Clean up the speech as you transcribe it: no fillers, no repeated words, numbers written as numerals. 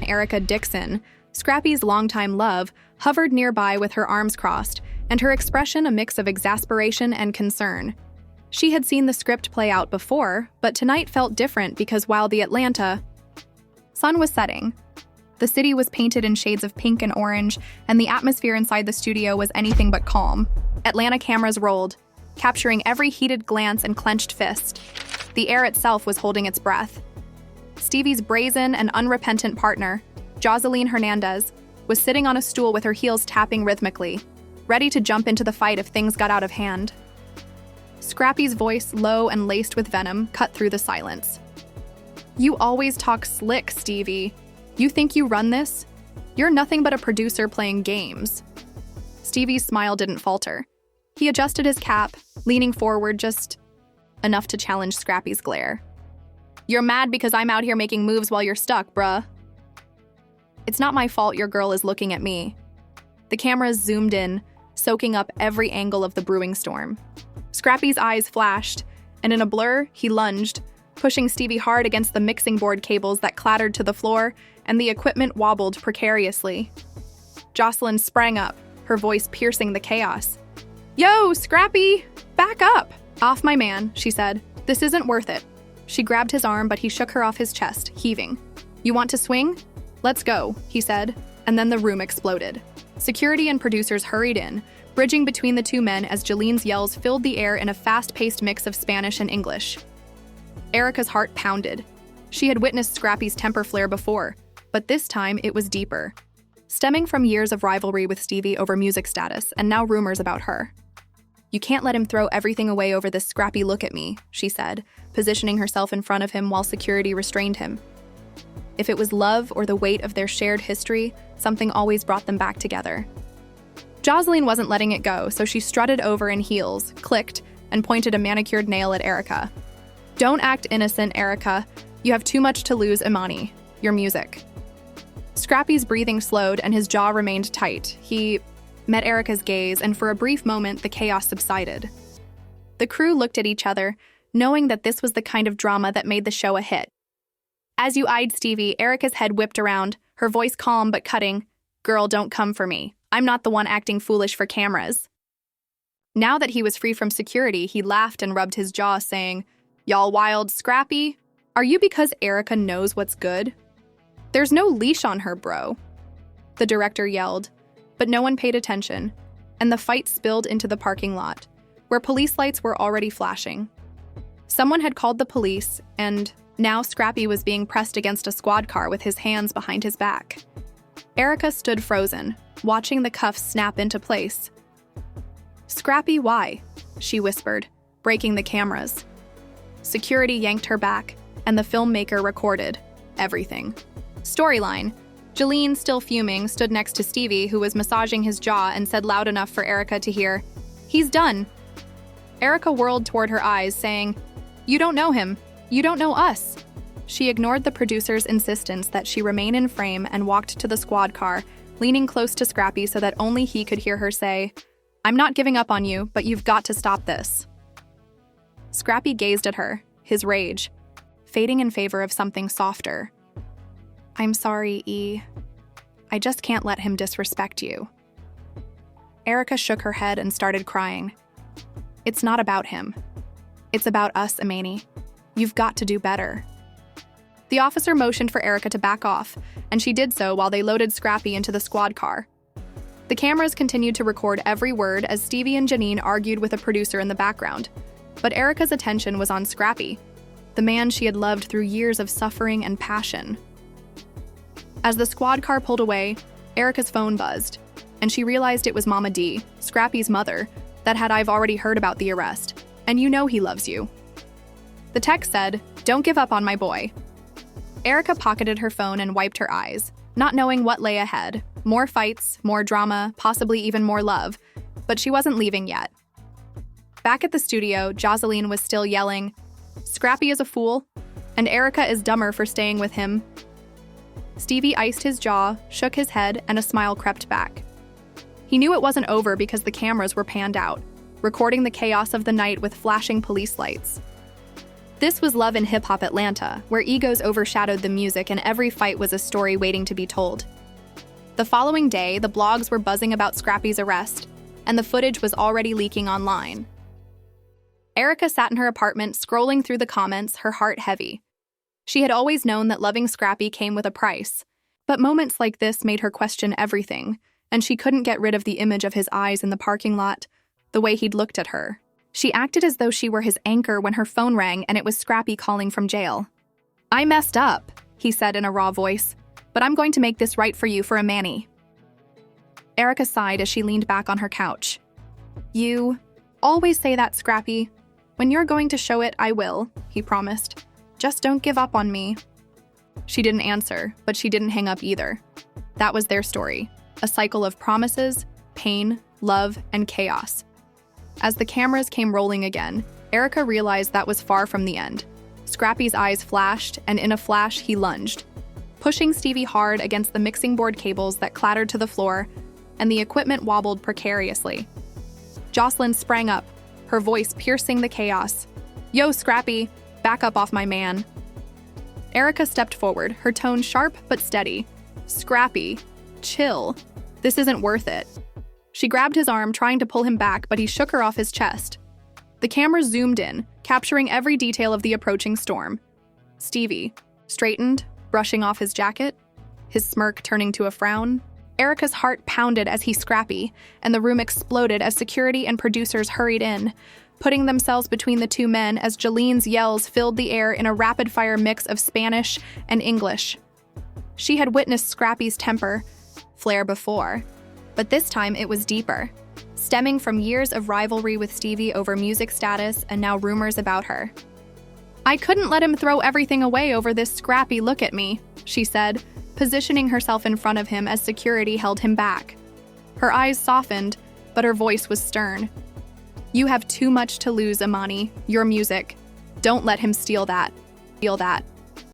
Erica Dixon, Scrappy's longtime love, hovered nearby with her arms crossed, and her expression a mix of exasperation and concern. She had seen the script play out before, but tonight felt different because while the Atlanta sun was setting, the city was painted in shades of pink and orange, and the atmosphere inside the studio was anything but calm. Atlanta cameras rolled, capturing every heated glance and clenched fist. The air itself was holding its breath. Stevie's brazen and unrepentant partner, Jocelyn Hernandez, was sitting on a stool with her heels tapping rhythmically, ready to jump into the fight if things got out of hand. Scrappy's voice, low and laced with venom, cut through the silence. "You always talk slick, Stevie. You think you run this? You're nothing but a producer playing games." Stevie's smile didn't falter. He adjusted his cap, leaning forward just enough to challenge Scrappy's glare. "You're mad because I'm out here making moves while you're stuck, bruh." "It's not my fault your girl is looking at me." The cameras zoomed in, soaking up every angle of the brewing storm. Scrappy's eyes flashed, and in a blur, he lunged, pushing Stevie hard against the mixing board cables that clattered to the floor, and the equipment wobbled precariously. Jocelyn sprang up, her voice piercing the chaos. "Yo, Scrappy! Back up!" "Off my man," she said. "This isn't worth it." She grabbed his arm, but he shook her off his chest, heaving. "You want to swing? Let's go," he said, and then the room exploded. Security and producers hurried in, bridging between the two men as Jolene's yells filled the air in a fast-paced mix of Spanish and English. Erica's heart pounded. She had witnessed Scrappy's temper flare before, but this time it was deeper, stemming from years of rivalry with Stevie over music status and now rumors about her. "You can't let him throw everything away over this scrappy look at me," she said, positioning herself in front of him while security restrained him. If it was love or the weight of their shared history, something always brought them back together. Jocelyn wasn't letting it go, so she strutted over in heels, clicked, and pointed a manicured nail at Erica. "Don't act innocent, Erica. You have too much to lose, Imani. Your music." Scrappy's breathing slowed and his jaw remained tight. He met Erica's gaze, and for a brief moment, the chaos subsided. The crew looked at each other, knowing that this was the kind of drama that made the show a hit. As you eyed Stevie, Erica's head whipped around, her voice calm but cutting. "Girl, don't come for me. I'm not the one acting foolish for cameras." Now that he was free from security, he laughed and rubbed his jaw, saying, "Y'all wild, Scrappy? Are you because Erica knows what's good? There's no leash on her, bro." The director yelled, but no one paid attention, and the fight spilled into the parking lot, where police lights were already flashing. Someone had called the police, and now Scrappy was being pressed against a squad car with his hands behind his back. Erica stood frozen, watching the cuffs snap into place. "Scrappy, why?" she whispered, breaking the cameras. Security yanked her back, and the filmmaker recorded everything. Storyline: Jolene, still fuming, stood next to Stevie, who was massaging his jaw, and said loud enough for Erica to hear, "He's done." Erica whirled toward her eyes, saying, "You don't know him. You don't know us." She ignored the producer's insistence that she remain in frame and walked to the squad car, leaning close to Scrappy so that only he could hear her say, "I'm not giving up on you, but you've got to stop this." Scrappy gazed at her, his rage fading in favor of something softer. "I'm sorry, E. I just can't let him disrespect you." Erica shook her head and started crying. "It's not about him. It's about us, Imani. You've got to do better." The officer motioned for Erica to back off, and she did so while they loaded Scrappy into the squad car. The cameras continued to record every word as Stevie and Janine argued with a producer in the background, but Erica's attention was on Scrappy, the man she had loved through years of suffering and passion. As the squad car pulled away, Erica's phone buzzed, and she realized it was Mama D, Scrappy's mother, that had "I've already heard about the arrest, and you know he loves you." The text said, "Don't give up on my boy." Erica pocketed her phone and wiped her eyes, not knowing what lay ahead. More fights, more drama, possibly even more love, but she wasn't leaving yet. Back at the studio, Jocelyn was still yelling, "Scrappy is a fool, and Erica is dumber for staying with him." Stevie iced his jaw, shook his head, and a smile crept back. He knew it wasn't over because the cameras were panned out, recording the chaos of the night with flashing police lights. This was Love and Hip Hop Atlanta, where egos overshadowed the music and every fight was a story waiting to be told. The following day, the blogs were buzzing about Scrappy's arrest, and the footage was already leaking online. Erica sat in her apartment, scrolling through the comments, her heart heavy. She had always known that loving Scrappy came with a price, but moments like this made her question everything, and she couldn't get rid of the image of his eyes in the parking lot, the way he'd looked at her. She acted as though she were his anchor when her phone rang and it was Scrappy calling from jail. "I messed up," he said in a raw voice, "but I'm going to make this right for you for a Manny." Erica sighed as she leaned back on her couch. "You always say that, Scrappy. When you're going to show it, I will," he promised. "Just don't give up on me." She didn't answer, but she didn't hang up either. That was their story, a cycle of promises, pain, love, and chaos. As the cameras came rolling again, Erica realized that was far from the end. Scrappy's eyes flashed, and in a flash, he lunged, pushing Stevie hard against the mixing board cables that clattered to the floor, and the equipment wobbled precariously. Jocelyn sprang up, her voice piercing the chaos. "Yo, Scrappy, back up off my man." Erica stepped forward, her tone sharp but steady. "Scrappy, chill. This isn't worth it." She grabbed his arm, trying to pull him back, but he shook her off his chest. The camera zoomed in, capturing every detail of the approaching storm. Stevie, straightened, brushing off his jacket, his smirk turning to a frown. Erica's heart pounded as he Scrappy, and the room exploded as security and producers hurried in, putting themselves between the two men as Jolene's yells filled the air in a rapid-fire mix of Spanish and English. She had witnessed Scrappy's temper flare before, but this time it was deeper, stemming from years of rivalry with Stevie over music status and now rumors about her. "I couldn't let him throw everything away over this Scrappy look at me," she said, positioning herself in front of him as security held him back. Her eyes softened, but her voice was stern. "You have too much to lose, Imani. Your music. Don't let him steal that. Feel that."